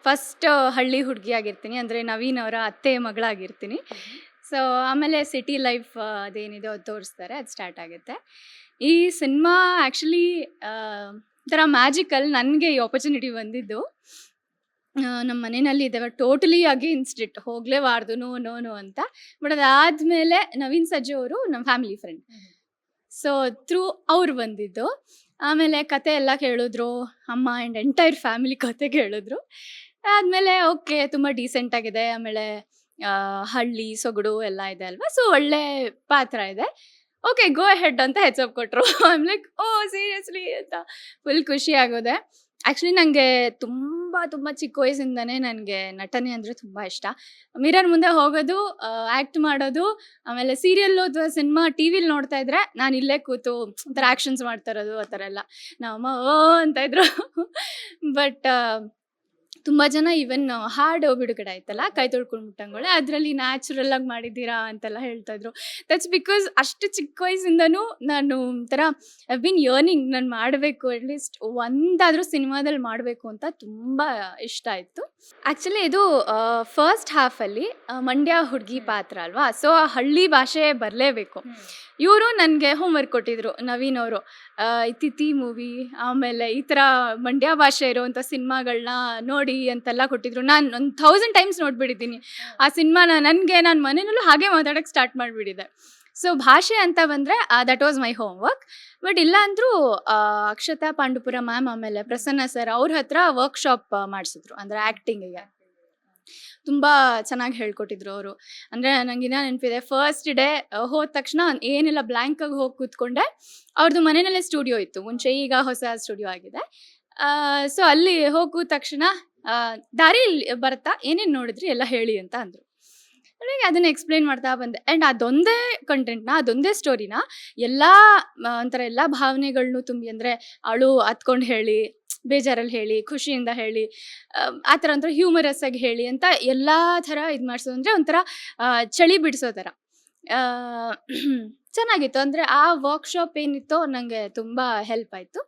First ಹಳ್ಳಿ ಹುಡುಗಿ ಆಗಿರ್ತೀನಿ, ಅಂದರೆ ನವೀನ್ ಅವರ ಅತ್ತೆ ಮಗಳಾಗಿರ್ತೀನಿ. ಸೊ ಆಮೇಲೆ ಸಿಟಿ ಲೈಫ್ ಅದೇನಿದೆ ಅದು ತೋರಿಸ್ತಾರೆ, ಅದು ಸ್ಟಾರ್ಟ್ ಆಗುತ್ತೆ. ಈ ಸಿನಿಮಾ ಆ್ಯಕ್ಚುಲಿ ಒಂಥರ ಮ್ಯಾಜಿಕಲ್. ನನಗೆ ಈ ಆಪರ್ಚುನಿಟಿ ಬಂದಿದ್ದು ನಮ್ಮ ಮನೆಯಲ್ಲಿ ಇದ್ದೇವೆ ಟೋಟಲಿ ಅಗೇನ್ಸ್ಟ್ ಇಟ್, ಹೋಗಲೇಬಾರ್ದು, ನೋ ನೋ ನೋ ಅಂತ. ಬಟ್ ಅದಾದಮೇಲೆ ನವೀನ್ ಸಜ್ಜು ಅವರು ನಮ್ಮ ಫ್ಯಾಮಿಲಿ ಫ್ರೆಂಡ್, ಸೊ ಥ್ರೂ ಅವ್ರು ಬಂದಿದ್ದು. ಆಮೇಲೆ ಕತೆ ಎಲ್ಲ ಕೇಳಿದ್ರು, ಅಮ್ಮ ಆ್ಯಂಡ್ ಎಂಟೈರ್ ಫ್ಯಾಮಿಲಿ ಕತೆ ಕೇಳಿದ್ರು. ಆದಮೇಲೆ ಓಕೆ, ತುಂಬ ಡೀಸೆಂಟ್ ಆಗಿದೆ. ಆಮೇಲೆ ಹಳ್ಳಿ ಸೊಗಡು ಎಲ್ಲ ಇದೆ ಅಲ್ವಾ, ಸೊ ಒಳ್ಳೆ ಪಾತ್ರ ಇದೆ, ಓಕೆ ಗೋ ಹೆಡ್ ಅಂತ ಹೆಚ್ಅಪ್ ಕೊಟ್ಟರು. ಐಮ್ ಲೈಕ್ ಓ ಸೀರಿಯಸ್ಲಿ ಅಂತ ಫುಲ್ ಖುಷಿ ಆಗೋದೆ. ಆ್ಯಕ್ಚುಲಿ ನನಗೆ ತುಂಬ ಚಿಕ್ಕ ವಯಸ್ಸಿಂದನೇ ನನಗೆ ನಟನೆ ಅಂದರೆ ತುಂಬ ಇಷ್ಟ. ಮಿರರ್ ಮುಂದೆ ಹೋಗೋದು, ಆ್ಯಕ್ಟ್ ಮಾಡೋದು, ಆಮೇಲೆ ಸೀರಿಯಲ್ಲು ಅಥವಾ ಸಿನಿಮಾ ಟಿ ವಿಲಿ ನೋಡ್ತಾ ಇದ್ರೆ ನಾನು ಇಲ್ಲೇ ಕೂತು ಒಂಥರ ಆ್ಯಕ್ಷನ್ಸ್ ಮಾಡ್ತಾ ಇರೋದು ಆ ಥರ ಎಲ್ಲ. ನಮ್ಮಮ್ಮ ಓ ಅಂತ ಇದ್ರು. ಬಟ್ ತುಂಬ ಜನ ಈವನ್ ಹಾಡು ಬಿಡುಗಡೆ ಆಯ್ತಲ್ಲ, ಕೈ ತೊಳ್ಕೊಂಡು ಮುಟ್ಟಂಗೊಳೆ, ಅದರಲ್ಲಿ ನ್ಯಾಚುರಲ್ ಆಗಿ ಮಾಡಿದ್ದೀರಾ ಅಂತೆಲ್ಲ ಹೇಳ್ತಾ ಇದ್ರು. ದಟ್ಸ್ ಬಿಕಾಸ್ ಅಷ್ಟು ಚಿಕ್ಕ ವಯಸ್ಸಿಂದನೂ ನಾನು ಒಂಥರ ಐ ಬಿನ್ ಯರ್ನಿಂಗ್, ನಾನು ಮಾಡಬೇಕು, ಅಟ್ಲೀಸ್ಟ್ ಒಂದಾದರೂ ಸಿನಿಮಾದಲ್ಲಿ ಮಾಡಬೇಕು ಅಂತ ತುಂಬ ಇಷ್ಟ ಆಯಿತು. ಆ್ಯಕ್ಚುಲಿ ಇದು ಫಸ್ಟ್ ಹಾಫಲ್ಲಿ ಮಂಡ್ಯ ಹುಡುಗಿ ಪಾತ್ರ ಅಲ್ವಾ, ಸೊ ಆ ಹಳ್ಳಿ ಭಾಷೆ ಬರಲೇಬೇಕು. ಇವರು ನನಗೆ ಹೋಮ್ವರ್ಕ್ ಕೊಟ್ಟಿದ್ರು, ನವೀನ್ ಅವರು, ತಿಥಿ ಮೂವಿ ಆಮೇಲೆ ಈ ಥರ ಮಂಡ್ಯ ಭಾಷೆ ಇರೋವಂಥ ಸಿನಿಮಾಗಳನ್ನ ನೋಡಿ ಅಂತೆಲ್ಲ ಕೊಟ್ಟಿದ್ರು. ನಾನು 1000 ಟೈಮ್ಸ್ ನೋಡಿಬಿಟ್ಟಿದ್ದೀನಿ ಆ ಸಿನಿಮಾನ. ನಾನು ಮನೆಯಲ್ಲೂ ಹಾಗೆ ಮಾತಾಡೋಕ್ಕೆ ಸ್ಟಾರ್ಟ್ ಮಾಡಿಬಿಟ್ಟಿದ್ದೆ. ಸೊ ಭಾಷೆ ಅಂತ ಬಂದರೆ that was my home work. But ಇಲ್ಲ ಅಂದರೂ ಅಕ್ಷತಾ ಪಾಂಡುಪುರ ಮ್ಯಾಮ್ ಆಮೇಲೆ ಪ್ರಸನ್ನ ಸರ್ ಅವ್ರ ಹತ್ರ ವರ್ಕ್ಶಾಪ್ ಮಾಡಿಸಿದ್ರು, ಅಂದರೆ ಆ್ಯಕ್ಟಿಂಗಿಗೆ ತುಂಬ ಚೆನ್ನಾಗಿ ಹೇಳ್ಕೊಟ್ಟಿದ್ರು ಅವರು. ಅಂದರೆ ನನಗಿನ್ನ ನೆನಪಿದೆ, ಫಸ್ಟ್ ಡೇ ಹೋದ ತಕ್ಷಣ ಏನೆಲ್ಲ ಬ್ಲ್ಯಾಂಕಾಗಿ ಹೋಗಿ ಕೂತ್ಕೊಂಡೆ. ಅವ್ರದ್ದು ಮನೆಯಲ್ಲೇ ಸ್ಟುಡಿಯೋ ಇತ್ತು ಮುಂಚೆ, ಈಗ ಹೊಸ ಸ್ಟುಡಿಯೋ ಆಗಿದೆ. ಸೊ ಅಲ್ಲಿ ಹೋಗಿ ಕೂತ ತಕ್ಷಣ ದಾರಿ ಬರ್ತಾ ಏನೇನು ನೋಡಿದ್ರಿ ಎಲ್ಲ ಹೇಳಿ ಅಂತ ಅಂದರು. ನನಗೆ ಅದನ್ನು ಎಕ್ಸ್ಪ್ಲೈನ್ ಮಾಡ್ತಾ ಬಂದೆ. ಆ್ಯಂಡ್ ಅದೊಂದೇ ಕಂಟೆಂಟ್ನ, ಅದೊಂದೇ ಸ್ಟೋರಿನ ಎಲ್ಲ ಒಂಥರ ಎಲ್ಲ ಭಾವನೆಗಳನ್ನೂ ತುಂಬಿ, ಅಂದರೆ ಅಳು ಹತ್ಕೊಂಡು ಹೇಳಿ, ಬೇಜಾರಲ್ಲಿ ಹೇಳಿ, ಖುಷಿಯಿಂದ ಹೇಳಿ, ಆ ಥರ ಒಂಥರ ಹ್ಯೂಮರಸ್ ಆಗಿ ಹೇಳಿ ಅಂತ ಎಲ್ಲ ಥರ ಇದು ಮಾಡಿಸೋದು. ಅಂದರೆ ಒಂಥರ ಚಳಿ ಬಿಡಿಸೋ ಥರ ಚೆನ್ನಾಗಿತ್ತು. ಅಂದರೆ ಆ ವರ್ಕ್ಶಾಪ್ ಏನಿತ್ತೋ ನನಗೆ ತುಂಬ ಹೆಲ್ಪ್ ಆಯಿತು.